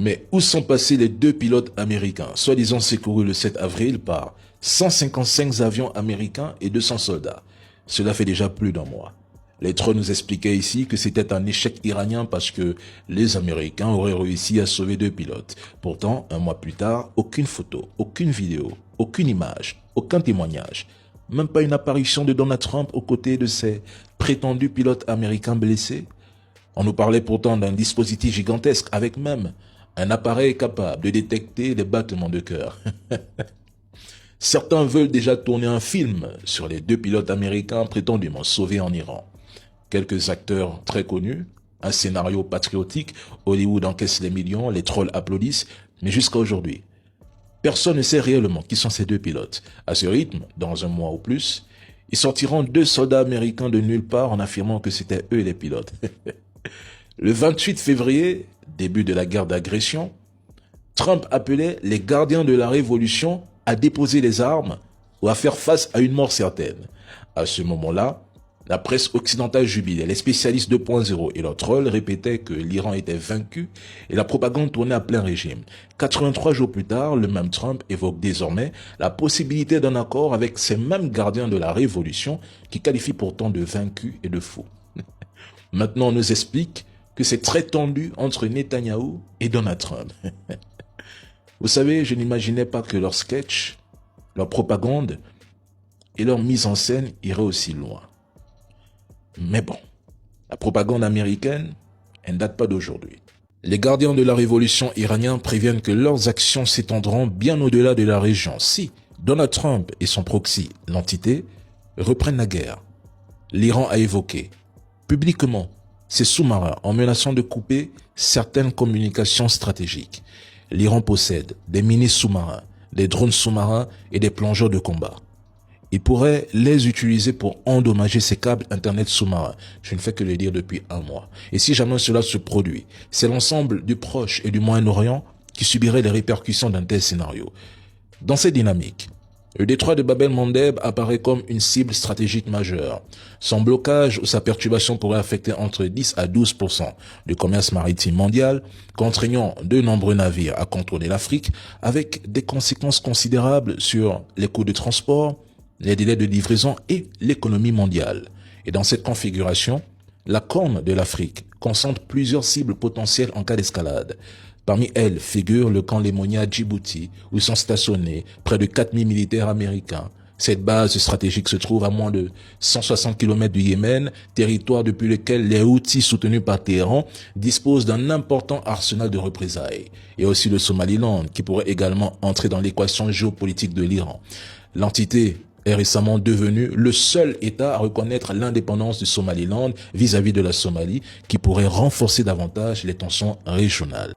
Mais où sont passés les deux pilotes américains, soi-disant secourus le 7 avril par 155 avions américains et 200 soldats? Cela fait déjà plus d'un mois. Les trolls nous expliquaient ici que c'était un échec iranien parce que les Américains auraient réussi à sauver deux pilotes. Pourtant, un mois plus tard, aucune photo, aucune vidéo, aucune image, aucun témoignage. Même pas une apparition de Donald Trump aux côtés de ces prétendus pilotes américains blessés. On nous parlait pourtant d'un dispositif gigantesque avec même un appareil capable de détecter les battements de cœur. Certains veulent déjà tourner un film sur les deux pilotes américains prétendument sauvés en Iran. Quelques acteurs très connus, un scénario patriotique, Hollywood encaisse les millions, les trolls applaudissent, mais jusqu'à aujourd'hui, personne ne sait réellement qui sont ces deux pilotes. À ce rythme, dans un mois ou plus, ils sortiront deux soldats américains de nulle part en affirmant que c'était eux les pilotes. Le 28 février, début de la guerre d'agression, Trump appelait les gardiens de la révolution à déposer les armes ou à faire face à une mort certaine. À ce moment-là, la presse occidentale jubilait, les spécialistes 2.0 et leurs trolls répétaient que l'Iran était vaincu et la propagande tournait à plein régime. 83 jours plus tard, le même Trump évoque désormais la possibilité d'un accord avec ces mêmes gardiens de la révolution qui qualifient pourtant de vaincus et de fous. Maintenant, on nous explique que c'est très tendu entre Netanyahou et Donald Trump. Vous savez, je n'imaginais pas que leur sketch, leur propagande et leur mise en scène iraient aussi loin. Mais bon, la propagande américaine, elle ne date pas d'aujourd'hui. Les gardiens de la révolution iranienne préviennent que leurs actions s'étendront bien au-delà de la région si Donald Trump et son proxy, l'entité, reprennent la guerre. L'Iran a évoqué publiquement ses sous-marins en menaçant de couper certaines communications stratégiques. L'Iran possède des mini-sous-marins, des drones sous-marins et des plongeurs de combat. Il pourrait les utiliser pour endommager ces câbles Internet sous-marins. Je ne fais que le dire depuis un mois. Et si jamais cela se produit, c'est l'ensemble du Proche et du Moyen-Orient qui subirait les répercussions d'un tel scénario. Dans cette dynamique, le détroit de Bab el-Mandeb apparaît comme une cible stratégique majeure. Son blocage ou sa perturbation pourrait affecter entre 10 à 12% du commerce maritime mondial, contraignant de nombreux navires à contourner l'Afrique, avec des conséquences considérables sur les coûts de transport, les délais de livraison et l'économie mondiale. Et dans cette configuration, la Corne de l'Afrique concentre plusieurs cibles potentielles en cas d'escalade. Parmi elles figure le camp Lemonia à Djibouti, où sont stationnés près de 4000 militaires américains. Cette base stratégique se trouve à moins de 160 km du Yémen, territoire depuis lequel les Houthis soutenus par Téhéran disposent d'un important arsenal de représailles. Et aussi le Somaliland, qui pourrait également entrer dans l'équation géopolitique de l'Iran. L'entité est récemment devenu le seul État à reconnaître l'indépendance du Somaliland vis-à-vis de la Somalie, qui pourrait renforcer davantage les tensions régionales.